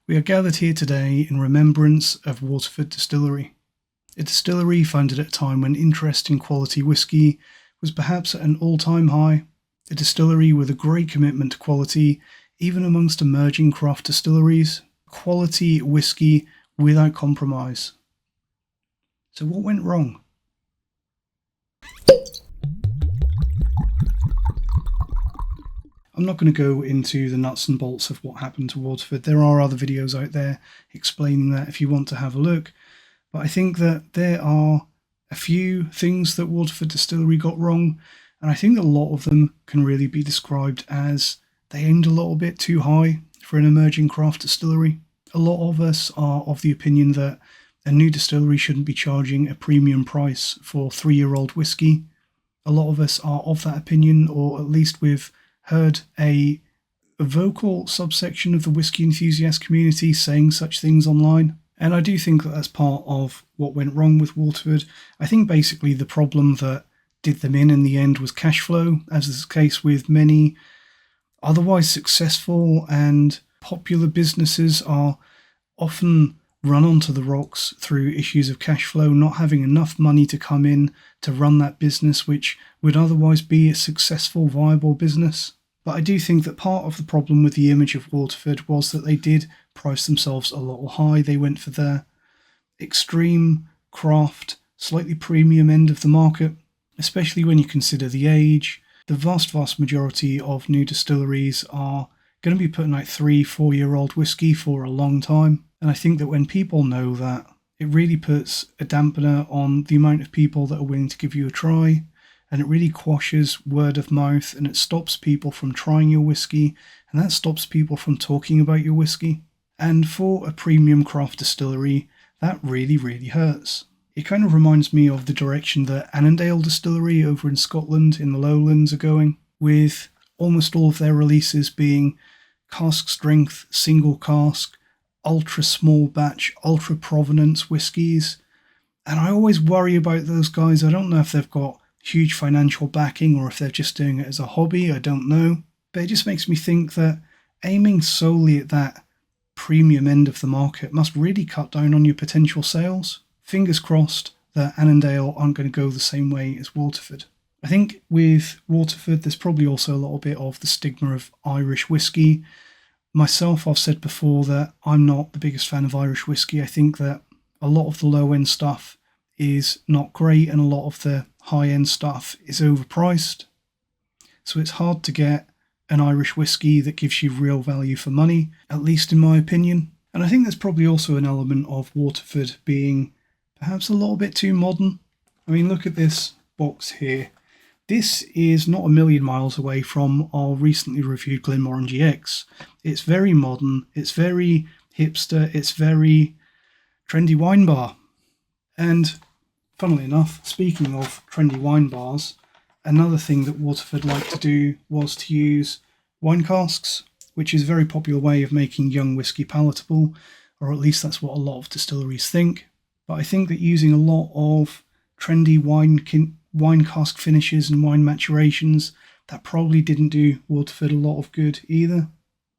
We are gathered here today in remembrance of Waterford Distillery, a distillery founded at a time when interest in quality whisky was perhaps at an all-time high, a distillery with a great commitment to quality even amongst emerging craft distilleries, quality whisky without compromise. So what went wrong? I'm not going to go into the nuts and bolts of what happened to Waterford. There are other videos out there explaining that if you want to have a look. But I think that there are a few things that Waterford Distillery got wrong, and I think a lot of them can really be described as they aimed a little bit too high for an emerging craft distillery. A lot of us are of the opinion that a new distillery shouldn't be charging a premium price for 3-year-old whisky. A lot of us are of that opinion, or at least we've heard a vocal subsection of the whisky enthusiast community saying such things online. And I do think that that's part of what went wrong with Waterford. I think basically the problem that did them in the end was cash flow, as is the case with many otherwise successful and popular businesses are often run onto the rocks through issues of cash flow, not having enough money to come in to run that business, which would otherwise be a successful, viable business. But I do think that part of the problem with the image of Waterford was that they did price themselves a little high. They went for their extreme craft, slightly premium end of the market, especially when you consider the age. The vast majority of new distilleries are going to be putting out 3-4-year-old whisky for a long time. And I think that when people know that, it really puts a dampener on the amount of people that are willing to give you a try. And it really quashes word of mouth, and it stops people from trying your whisky, and that stops people from talking about your whisky. And for a premium craft distillery, that really hurts. It kind of reminds me of the direction that Annandale Distillery over in Scotland in the Lowlands are going, with almost all of their releases being cask strength, single cask, ultra small batch, ultra provenance whiskies. And I always worry about those guys. I don't know if they've got huge financial backing or if they're just doing it as a hobby. I don't know. But it just makes me think that aiming solely at that premium end of the market must really cut down on your potential sales. Fingers crossed that Annandale aren't going to go the same way as Waterford. I think with Waterford there's probably also a little bit of the stigma of Irish whiskey. Myself, I've said before that I'm not the biggest fan of Irish whiskey. I think that a lot of the low-end stuff is not great and a lot of the high-end stuff is overpriced. So it's hard to get an Irish whiskey that gives you real value for money, at least in my opinion. And I think there's probably also an element of Waterford being perhaps a little bit too modern. I mean, look at this box here. This is not a million miles away from our recently reviewed Glenmorangie GX. It's very modern, it's very hipster, it's very trendy wine bar. And funnily enough, speaking of trendy wine bars, another thing that Waterford liked to do was to use wine casks, which is a very popular way of making young whisky palatable, or at least that's what a lot of distilleries think. But I think that using a lot of trendy wine cask finishes and wine maturations, that probably didn't do Waterford a lot of good either.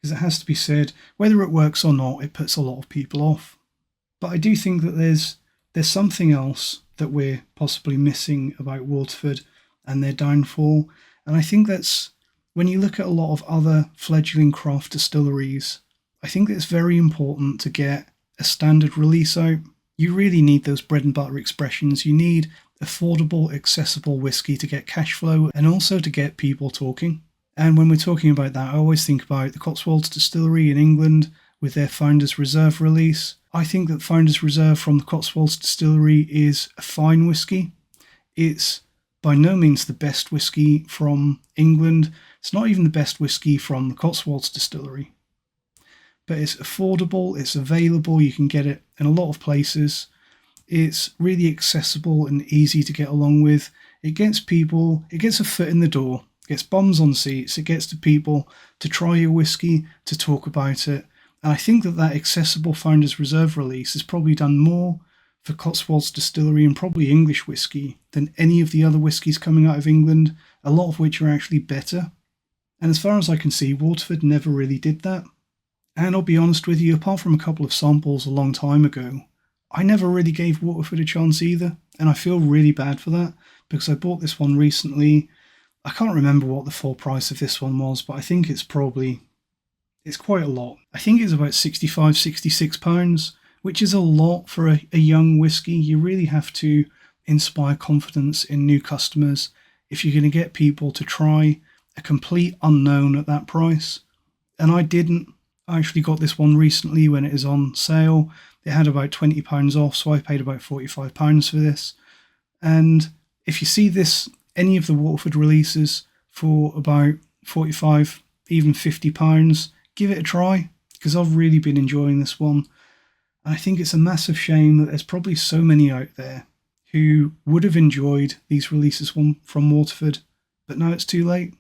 Because it has to be said, whether it works or not, it puts a lot of people off. But I do think that there's something else that we're possibly missing about Waterford and their downfall. And I think that's, when you look at a lot of other fledgling craft distilleries, I think that it's very important to get a standard release out. You really need those bread and butter expressions. You need affordable, accessible whiskey to get cash flow and also to get people talking. And when we're talking about that, I always think about the Cotswolds Distillery in England with their Founders Reserve release. I think that Founders Reserve from the Cotswolds Distillery is a fine whiskey. It's by no means the best whiskey from England. It's not even the best whiskey from the Cotswolds Distillery. But it's affordable, it's available, you can get it in a lot of places. It's really accessible and easy to get along with. It gets a foot in the door, it gets bums on seats, it gets to people to try your whiskey, to talk about it. And I think that accessible Founders Reserve release has probably done more for Cotswolds Distillery and probably English whiskey than any of the other whiskies coming out of England, a lot of which are actually better. And as far as I can see, Waterford never really did that. And I'll be honest with you, apart from a couple of samples a long time ago, I never really gave Waterford a chance either, and I feel really bad for that, because I bought this one recently. I can't remember what the full price of this one was, but I think it's quite a lot. I think it's about £65–66, which is a lot for a young whiskey. You really have to inspire confidence in new customers if you're going to get people to try a complete unknown at that price. And I didn't. I actually got this one recently when it is on sale. It had about £20 off, so I paid about £45 for this. And if you see this, any of the Waterford releases for about £45, even £50, give it a try, because I've really been enjoying this one. I think it's a massive shame that there's probably so many out there who would have enjoyed these releases from Waterford, but now it's too late.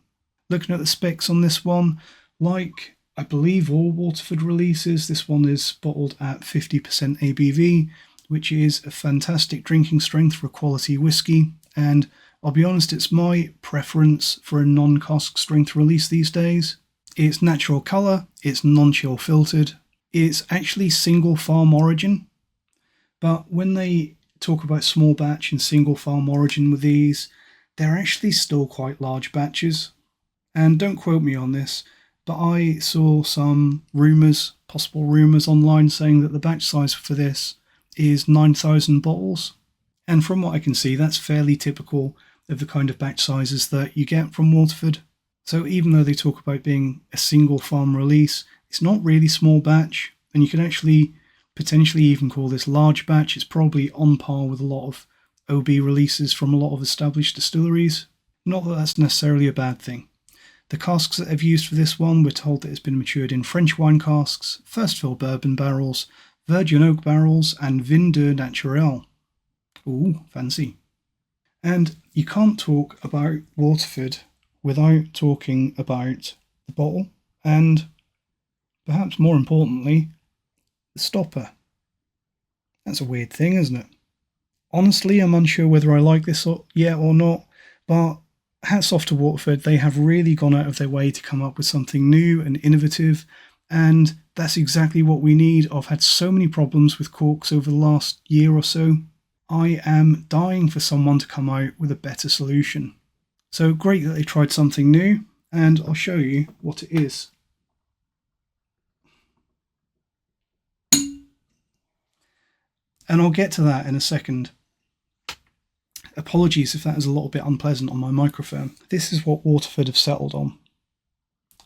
Looking at the specs on this one, like I believe all Waterford releases, this one is bottled at 50% ABV, which is a fantastic drinking strength for a quality whiskey, and I'll be honest, it's my preference for a non-cask strength release these days. It's natural colour, it's non-chill filtered, it's actually single farm origin, but when they talk about small batch and single farm origin with these, they're actually still quite large batches. And don't quote me on this, but I saw some possible rumours online saying that the batch size for this is 9,000 bottles. And from what I can see, that's fairly typical of the kind of batch sizes that you get from Waterford. So even though they talk about being a single farm release, it's not really small batch, and you can actually potentially even call this large batch. It's probably on par with a lot of OB releases from a lot of established distilleries. Not that that's necessarily a bad thing. The casks that they've used for this one, we're told that it's been matured in French wine casks, first fill bourbon barrels, virgin oak barrels, and vin de naturel. Ooh, fancy. And you can't talk about Waterford without talking about the bottle, and perhaps more importantly, the stopper. That's a weird thing, isn't it? Honestly, I'm unsure whether I like this yet or not, but hats off to Waterford. They have really gone out of their way to come up with something new and innovative, and that's exactly what we need. I've had so many problems with corks over the last year or so. I am dying for someone to come out with a better solution. So great that they tried something new, and I'll show you what it is. And I'll get to that in a second. Apologies if that is a little bit unpleasant on my microphone. This is what Waterford have settled on.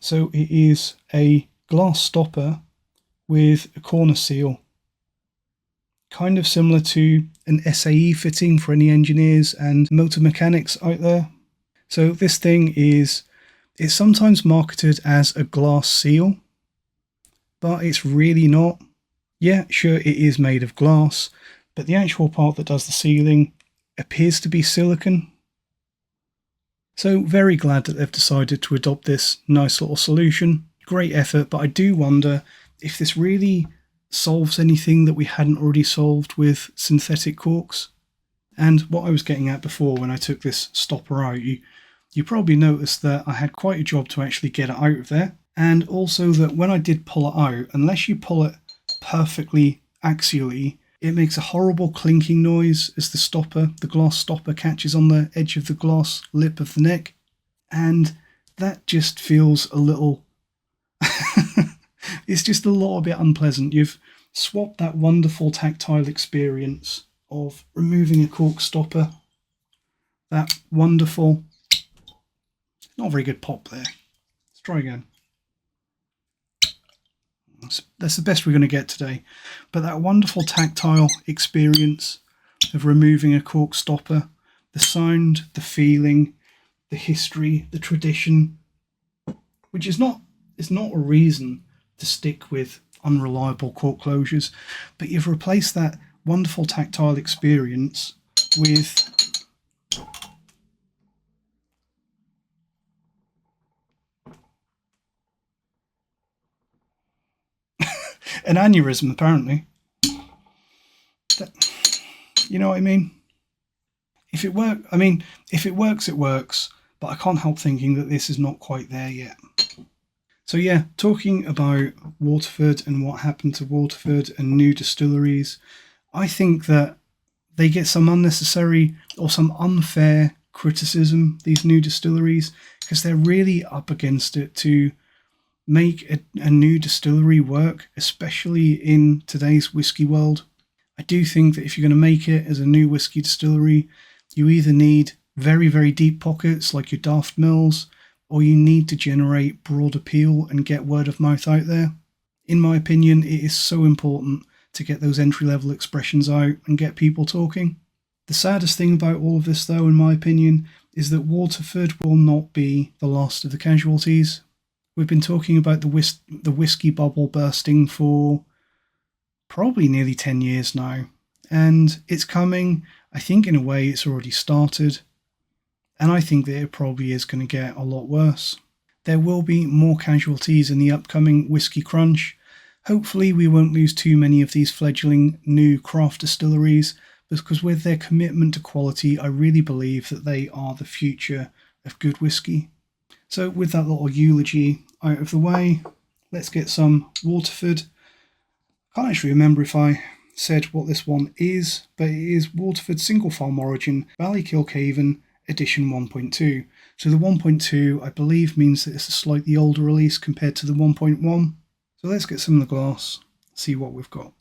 So it is a glass stopper with a corner seal. Kind of similar to an SAE fitting for any engineers and motor mechanics out there. So this thing it's sometimes marketed as a glass seal, but it's really not. Yeah, sure, it is made of glass, but the actual part that does the sealing appears to be silicone. So very glad that they've decided to adopt this nice little solution. Great effort, but I do wonder if this really solves anything that we hadn't already solved with synthetic corks. And what I was getting at before when I took this stopper out, you probably noticed that I had quite a job to actually get it out of there. And also that when I did pull it out, unless you pull it perfectly axially, it makes a horrible clinking noise as the glass stopper catches on the edge of the glass lip of the neck. And that just feels a little... it's just a little bit unpleasant. You've swapped that wonderful tactile experience of removing a cork stopper. That wonderful... Not very good pop there. Let's try again. That's the best we're going to get today. But that wonderful tactile experience of removing a cork stopper, the sound, the feeling, the history, the tradition, which is not a reason to stick with unreliable cork closures, but you've replaced that wonderful tactile experience with an aneurysm, apparently. You know what I mean? If it works, it works, but I can't help thinking that this is not quite there yet. So yeah, talking about Waterford and what happened to Waterford and new distilleries, I think that they get some unnecessary or some unfair criticism, these new distilleries, because they're really up against it to make a new distillery work, especially in today's whiskey world. I do think that if you're going to make it as a new whiskey distillery, you either need very, very deep pockets like your Daft Mills, or you need to generate broad appeal and get word of mouth out there. In my opinion, it is so important to get those entry level expressions out and get people talking. The saddest thing about all of this, though, in my opinion, is that Waterford will not be the last of the casualties. We've been talking about the whiskey bubble bursting for probably nearly 10 years now, and it's coming. I think in a way it's already started, and I think that it probably is going to get a lot worse. There will be more casualties in the upcoming whiskey crunch. Hopefully we won't lose too many of these fledgling new craft distilleries, because with their commitment to quality, I really believe that they are the future of good whiskey. So with that little eulogy out of the way, let's get some Waterford. I can't actually remember if I said what this one is, but it is Waterford Single Farm Origin Ballykilcavan Edition 1.2. So the 1.2, I believe, means that it's a slightly older release compared to the 1.1. So let's get some in the glass, see what we've got.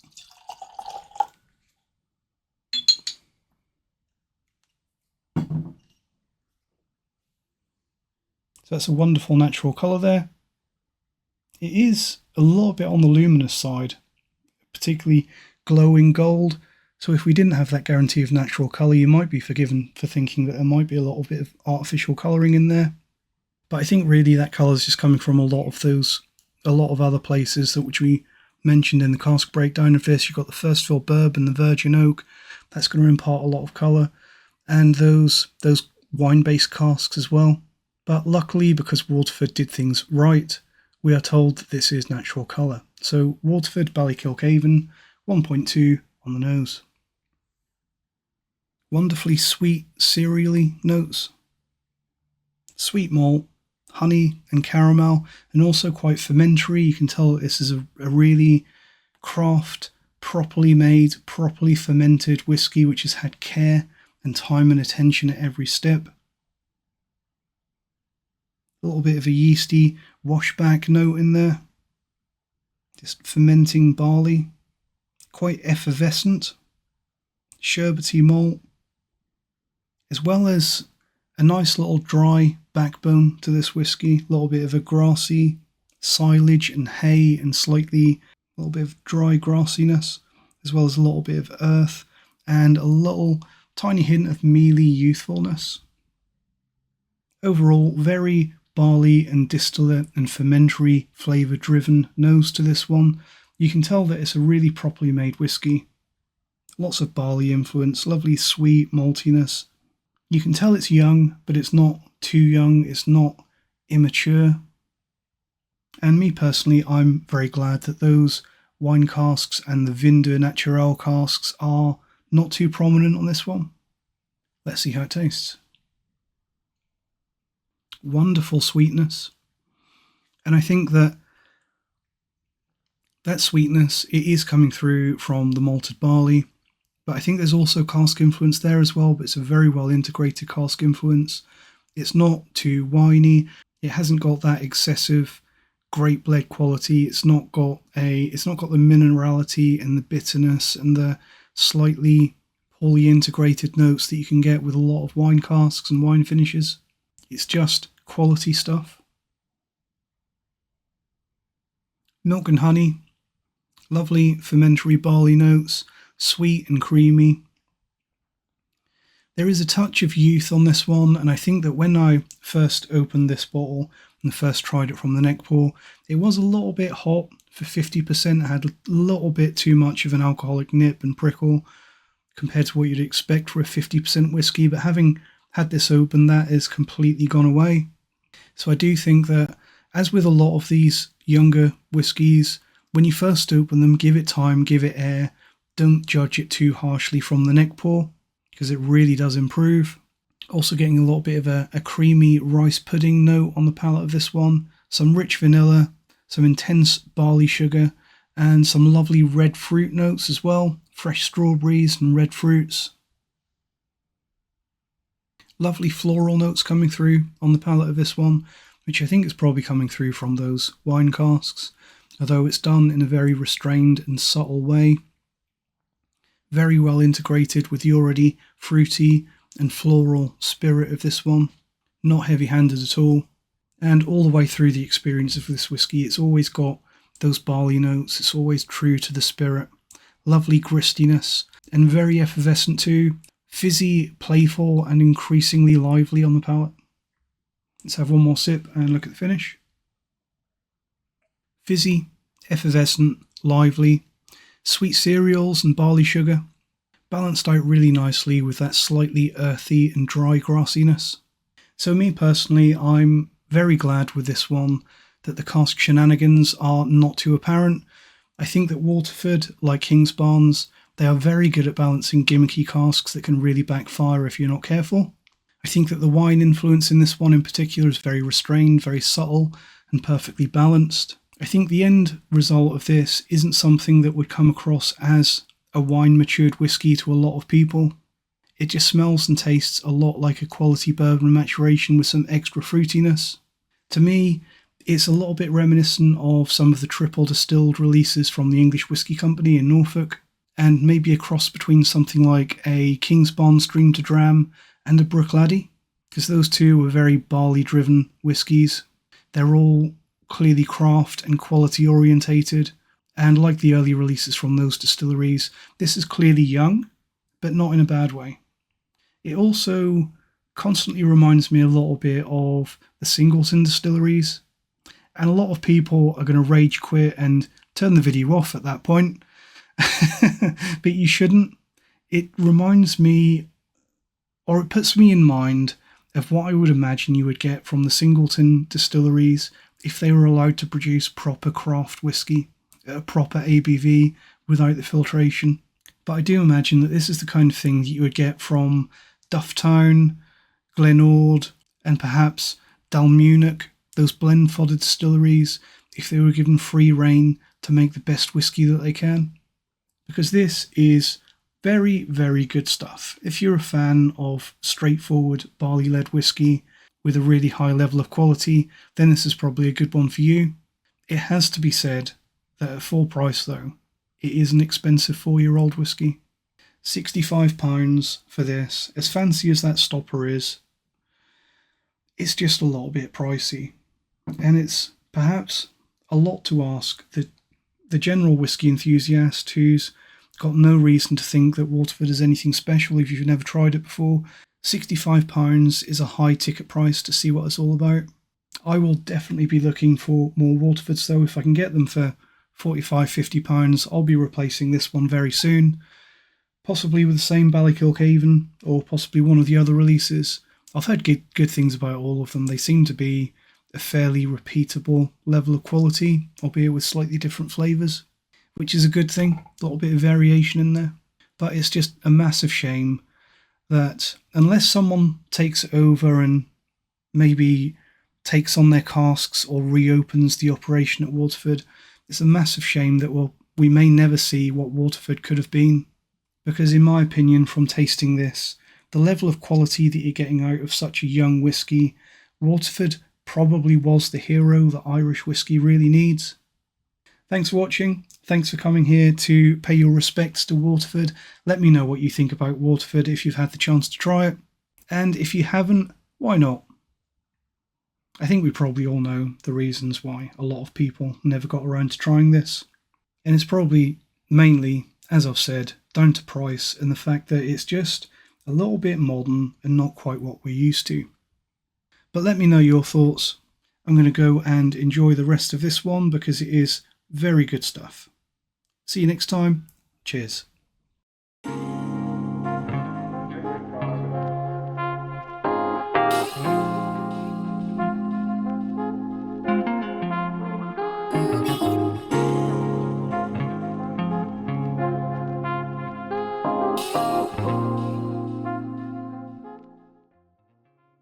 So that's a wonderful natural colour there. It is a little bit on the luminous side, particularly glowing gold. So if we didn't have that guarantee of natural colour, you might be forgiven for thinking that there might be a little bit of artificial colouring in there. But I think really that colour is just coming from a lot of other places that which we mentioned in the cask breakdown of this. You've got the first fill bourbon, the virgin oak. That's going to impart a lot of colour, and those wine-based casks as well. But luckily, because Waterford did things right, we are told that this is natural colour. So Waterford Ballykilcavan 1.2 on the nose. Wonderfully sweet, cereally notes. Sweet malt, honey and caramel, and also quite fermentary. You can tell this is a really craft, properly made, properly fermented whiskey which has had care and time and attention at every step. A little bit of a yeasty washback note in there. Just fermenting barley. Quite effervescent. Sherbety malt. As well as a nice little dry backbone to this whiskey. A little bit of a grassy silage and hay and slightly a little bit of dry grassiness. As well as a little bit of earth and a little tiny hint of mealy youthfulness. Overall, very barley and distillate and fermentary flavour driven nose to this one. You can tell that it's a really properly made whiskey. Lots of barley influence, lovely sweet maltiness. You can tell it's young, but it's not too young, it's not immature. And me personally, I'm very glad that those wine casks and the Vin Naturel casks are not too prominent on this one. Let's see how it tastes. Wonderful sweetness, and I think that sweetness, it is coming through from the malted barley, but I think there's also cask influence there as well, but it's a very well integrated cask influence. It's not too winey, it hasn't got that excessive grape blend quality, it's not got the minerality and the bitterness and the slightly poorly integrated notes that you can get with a lot of wine casks and wine finishes. It's just quality stuff. Milk and honey, lovely fermentary barley notes, sweet and creamy. There is a touch of youth on this one, and I think that when I first opened this bottle and first tried it from the neck pour, it was a little bit hot for 50%. It had a little bit too much of an alcoholic nip and prickle compared to what you'd expect for a 50% whiskey, but having had this open, that has completely gone away. So I do think that, as with a lot of these younger whiskies, when you first open them, give it time, give it air. Don't judge it too harshly from the neck pour, because it really does improve. Also getting a little bit of a creamy rice pudding note on the palate of this one. Some rich vanilla, some intense barley sugar, and some lovely red fruit notes as well, fresh strawberries and red fruits. Lovely floral notes coming through on the palate of this one, which I think is probably coming through from those wine casks, although it's done in a very restrained and subtle way. Very well integrated with the already fruity and floral spirit of this one. Not heavy-handed at all. And all the way through the experience of this whiskey, it's always got those barley notes. It's always true to the spirit. Lovely gristiness, and very effervescent too. Fizzy, playful, and increasingly lively on the palate. Let's have one more sip and look at the finish. Fizzy, effervescent, lively, sweet cereals and barley sugar, balanced out really nicely with that slightly earthy and dry grassiness. So me personally, I'm very glad with this one that the cask shenanigans are not too apparent. I think that Waterford, like Kingsbarns, they are very good at balancing gimmicky casks that can really backfire if you're not careful. I think that the wine influence in this one in particular is very restrained, very subtle, and perfectly balanced. I think the end result of this isn't something that would come across as a wine-matured whiskey to a lot of people. It just smells and tastes a lot like a quality bourbon maturation with some extra fruitiness. To me, it's a little bit reminiscent of some of the triple distilled releases from the English Whisky Company in Norfolk, and maybe a cross between something like a Kingsbarn Stream to Dram and a Bruichladdich, because those two were very barley-driven whiskies. They're all clearly craft and quality orientated, and like the early releases from those distilleries, this is clearly young, but not in a bad way. It also constantly reminds me a little bit of the Singleton distilleries, and a lot of people are going to rage quit and turn the video off at that point, but you shouldn't. It reminds me, or it puts me in mind of what I would imagine you would get from the Singleton distilleries if they were allowed to produce proper craft whiskey, a proper ABV without the filtration. But I do imagine that this is the kind of thing that you would get from Dufftown, Glenord, and perhaps Dalmunach, those blend-fodder distilleries, if they were given free rein to make the best whiskey that they can. Because this is very, very good stuff. If you're a fan of straightforward barley-led whiskey with a really high level of quality, then this is probably a good one for you. It has to be said that at full price though, it is an expensive 4-year-old whiskey. £65 for this, as fancy as that stopper is, it's just a little bit pricey. And it's perhaps a lot to ask the general whiskey enthusiast who's got no reason to think that Waterford is anything special if you've never tried it before. £65 is a high ticket price to see what it's all about. I will definitely be looking for more Waterfords though. If I can get them for £45–50, I'll be replacing this one very soon. Possibly with the same Ballykilcavan, or possibly one of the other releases. I've heard good things about all of them. They seem to be a fairly repeatable level of quality, albeit with slightly different flavours, which is a good thing. A little bit of variation in there. But it's just a massive shame that unless someone takes it over and maybe takes on their casks or reopens the operation at Waterford, it's a massive shame that we may never see what Waterford could have been. Because in my opinion, from tasting this, the level of quality that you're getting out of such a young whiskey, Waterford probably was the hero that Irish whiskey really needs. Thanks for watching. Thanks for coming here to pay your respects to Waterford. Let me know what you think about Waterford if you've had the chance to try it. And if you haven't, why not? I think we probably all know the reasons why a lot of people never got around to trying this. And it's probably mainly, as I've said, down to price and the fact that it's just a little bit modern and not quite what we're used to. But let me know your thoughts. I'm going to go and enjoy the rest of this one because it is very good stuff. See you next time. Cheers.